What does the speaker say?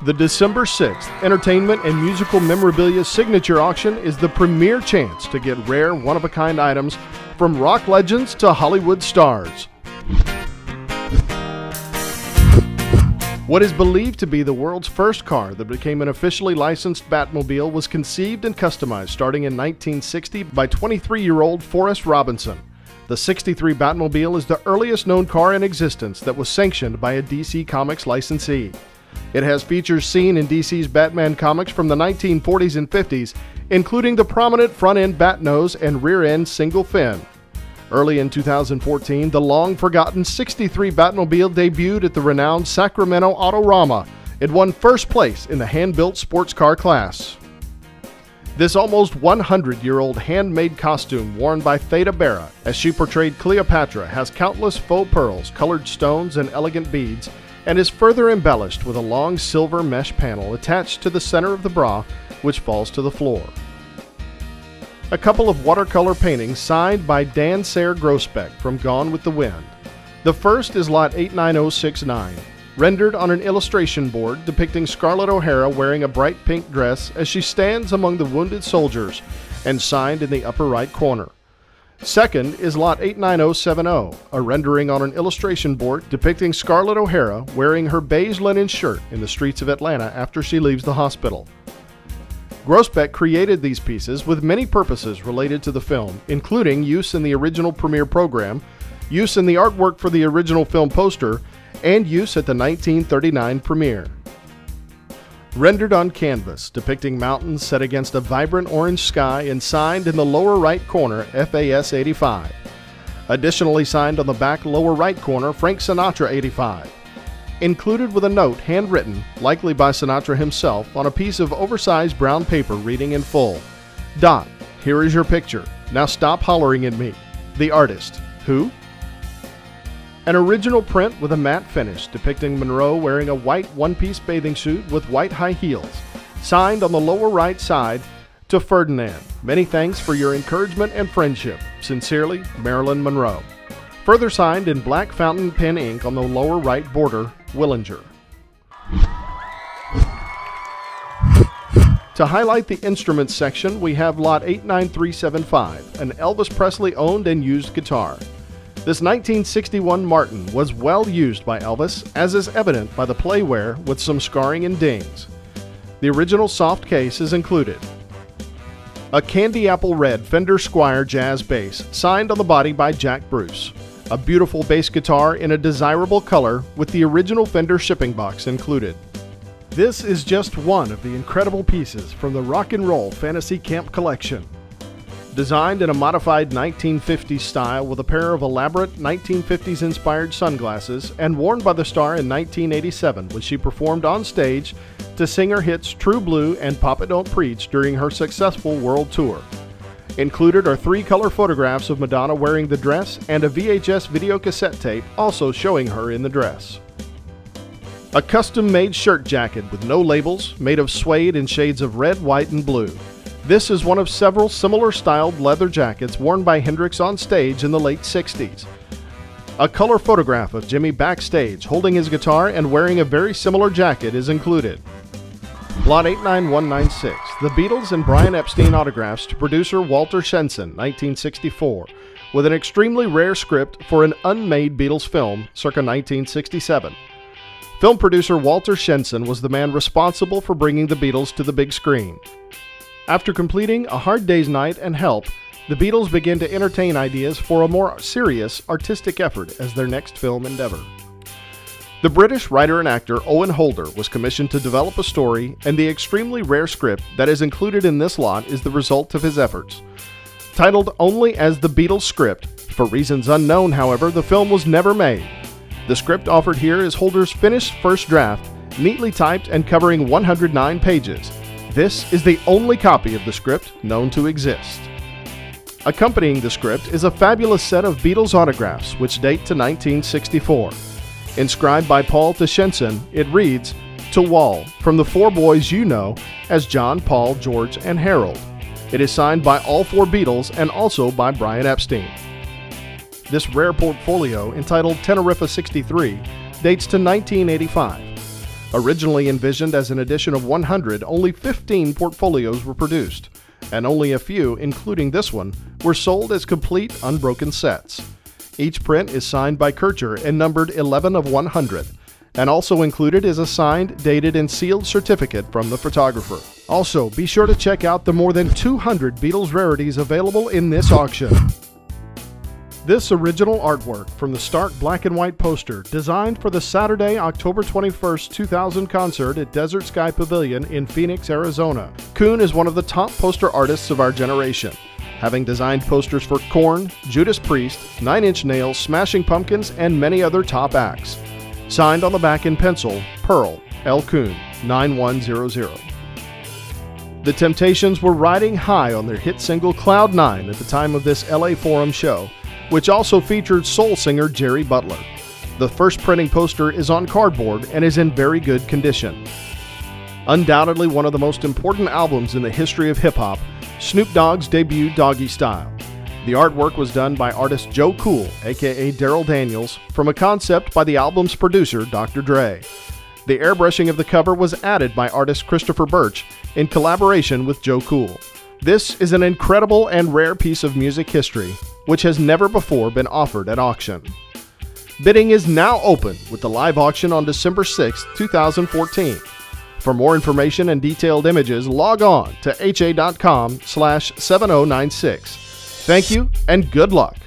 The December 6th Entertainment and Musical Memorabilia Signature Auction is the premier chance to get rare, one-of-a-kind items from rock legends to Hollywood stars. What is believed to be the world's first car that became an officially licensed Batmobile was conceived and customized starting in 1960 by 23-year-old Forrest Robinson. The 63 Batmobile is the earliest known car in existence that was sanctioned by a DC Comics licensee. It has features seen in DC's Batman comics from the 1940s and 50s, including the prominent front-end bat nose and rear-end single fin. Early in 2014, the long-forgotten 63 Batmobile debuted at the renowned Sacramento Autorama. It won first place in the hand-built sports car class. This almost 100-year-old handmade costume worn by Theda Bara, as she portrayed Cleopatra, has countless faux pearls, colored stones, and elegant beads, and is further embellished with a long silver mesh panel attached to the center of the bra, which falls to the floor. A couple of watercolor paintings signed by Dan Sayre Grossbeck from Gone with the Wind. The first is Lot 89069, rendered on an illustration board depicting Scarlett O'Hara wearing a bright pink dress as she stands among the wounded soldiers, and signed in the upper right corner. Second is Lot 89070, a rendering on an illustration board depicting Scarlett O'Hara wearing her beige linen shirt in the streets of Atlanta after she leaves the hospital. Grossbeck created these pieces with many purposes related to the film, including use in the original premiere program, use in the artwork for the original film poster, and use at the 1939 premiere. Rendered on canvas, depicting mountains set against a vibrant orange sky and signed in the lower right corner FAS 85. Additionally signed on the back lower right corner Frank Sinatra 85. Included with a note handwritten, likely by Sinatra himself, on a piece of oversized brown paper reading in full, "Doc, here is your picture. Now stop hollering at me. The artist. Who?" An original print with a matte finish depicting Monroe wearing a white one-piece bathing suit with white high heels. Signed on the lower right side, "To Ferdinand. Many thanks for your encouragement and friendship. Sincerely, Marilyn Monroe." Further signed in black fountain pen ink on the lower right border, "Willinger." To highlight the instruments section, we have Lot 89375, an Elvis Presley owned and used guitar. This 1961 Martin was well used by Elvis, as is evident by the playware with some scarring and dings. The original soft case is included. A candy apple red Fender Squier jazz bass, signed on the body by Jack Bruce. A beautiful bass guitar in a desirable color with the original Fender shipping box included. This is just one of the incredible pieces from the Rock and Roll Fantasy Camp collection. Designed in a modified 1950s style with a pair of elaborate 1950s inspired sunglasses, and worn by the star in 1987 when she performed on stage to sing her hits True Blue and Papa Don't Preach during her successful world tour. Included are 3 color photographs of Madonna wearing the dress and a VHS video cassette tape also showing her in the dress. A custom-made shirt jacket with no labels, made of suede in shades of red, white, and blue. This is one of several similar styled leather jackets worn by Hendrix on stage in the late 60s. A color photograph of Jimmy backstage holding his guitar and wearing a very similar jacket is included. Lot 89196, The Beatles and Brian Epstein autographs to producer Walter Shenson, 1964, with an extremely rare script for an unmade Beatles film, circa 1967. Film producer Walter Shenson was the man responsible for bringing the Beatles to the big screen. After completing A Hard Day's Night and Help, the Beatles began to entertain ideas for a more serious artistic effort as their next film endeavor. The British writer and actor Owen Holder was commissioned to develop a story, and the extremely rare script that is included in this lot is the result of his efforts. Titled only as The Beatles Script, for reasons unknown, however, the film was never made. The script offered here is Holder's finished first draft, neatly typed and covering 109 pages. This is the only copy of the script known to exist. Accompanying the script is a fabulous set of Beatles autographs which date to 1964. Inscribed by Paul to Shenson, it reads, "To Wall, from the 4 boys you know as John, Paul, George, and Harold." It is signed by all 4 Beatles and also by Brian Epstein. This rare portfolio, entitled Teneriffa 63, dates to 1985. Originally envisioned as an edition of 100, only 15 portfolios were produced, and only a few, including this one, were sold as complete unbroken sets. Each print is signed by Kircher and numbered 11 of 100, and also included is a signed, dated, and sealed certificate from the photographer. Also, be sure to check out the more than 200 Beatles rarities available in this auction. This original artwork from the stark black and white poster, designed for the Saturday, October 21, 2000 concert at Desert Sky Pavilion in Phoenix, Arizona. Kuhn is one of the top poster artists of our generation, having designed posters for Korn, Judas Priest, Nine Inch Nails, Smashing Pumpkins, and many other top acts. Signed on the back in pencil, Pearl, L. Kuhn, 9100. The Temptations were riding high on their hit single Cloud 9 at the time of this LA Forum show, which also featured soul singer Jerry Butler. The first printing poster is on cardboard and is in very good condition. Undoubtedly one of the most important albums in the history of hip-hop, Snoop Dogg's debut Doggy Style. The artwork was done by artist Joe Cool, aka Daryl Daniels, from a concept by the album's producer, Dr. Dre. The airbrushing of the cover was added by artist Christopher Birch in collaboration with Joe Cool. This is an incredible and rare piece of music history, which has never before been offered at auction. Bidding is now open with the live auction on December 6, 2014. For more information and detailed images, log on to ha.com/7096. Thank you and good luck.